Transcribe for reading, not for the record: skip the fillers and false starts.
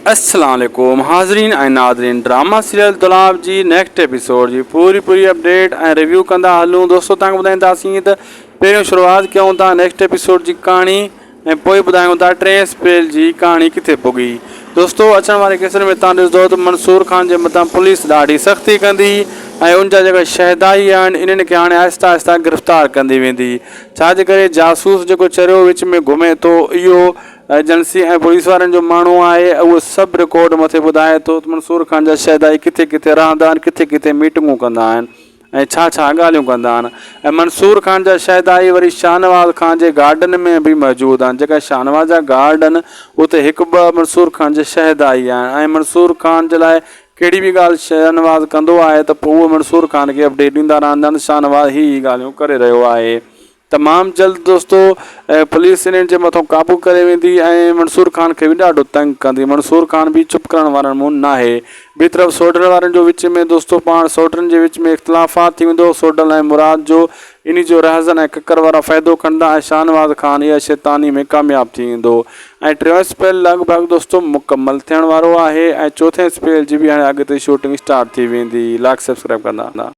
अस्सलाम वालेकुम हाज़रीन ऐं नाज़रीन। ड्रामा सीरियल दुलाब जी नेक्स्ट एपिसोड जी पूरी अपडेट ऐं रिव्यू कंदा हलूं। दोस्तों तव्हांखे ॿुधाईंदासीं त पहिरियों शुरूआत कयूं था नेक्स्ट एपिसोड जी कहाणी ऐं पोइ ॿुधायूं था टे अप्रैल जी कहाणी किथे पुगी। दोस्तों अचण वारे केसनि में तव्हां ॾिसंदो त मंसूर खान जे मथां पुलिस ॾाढी सख़्ती कंदी ऐं उनजा जेका शहदाई आहिनि इन्हनि खे हाणे आहिस्ता आहिस्ता गिरफ़्तार कंदी वेंदी। छाजे करे जासूस जेको चरियो विच में घुमे थो इहो एजेंसी ऐं पुलिस वारनि जो माण्हू आहे उहो सभु रिकॉर्ड मथे ॿुधाए थो त मंसूर खान जा शहदाई किथे किथे रहंदा आहिनि, किथे किथे मीटिंगूं कंदा आहिनि ऐं छा छा ॻाल्हियूं कंदा आहिनि। ऐं मंसूर खान जा शहदाई वरी शाहनवाज़ खान जे गार्डन में बि मौजूदु आहिनि। जेका शाहनवाज़ जा गार्ड आहिनि उते हिकु ॿ मंसूर खान जे शहदाई आहिनि ऐं मंसूर खान जे लाइ कहिड़ी बि ॻाल्हि शाहनवाज़ कंदो आहे त पोइ उहो मंसूर खान खे अपडेट ॾींदा रहंदा आहिनि। शाहनवाज़ ही ॻाल्हियूं करे रहियो आहे। तमामु जल्द दोस्तों पुलिस इन्हनि जे मथां क़ाबू करे वेंदी ऐं मंसूर खान खे बि ॾाढो तंग कंदी। मंसूर खान बि चुप करण वारनि मां न आहे। ॿी तरफ़ सोडल वारनि जो विच में दोस्तों पाण सोडरनि जे विच में इख़्तिलाफ़ात थी वेंदो। सोडल ऐं मुराद जो इन जो रहज़न ऐं ककर वारा फ़ाइदो खणंदा ऐं शाहनवाज़ खान इहा शैतानी में कामयाबु थी वेंदो ऐं टियों स्पेल लॻभॻि दोस्तों मुकमल थियण वारो आहे ऐं चोथें स्पेल जी बि हाणे अॻिते शूटिंग स्टार्ट थी वेंदी। लाइक सब्सक्राइब कंदा।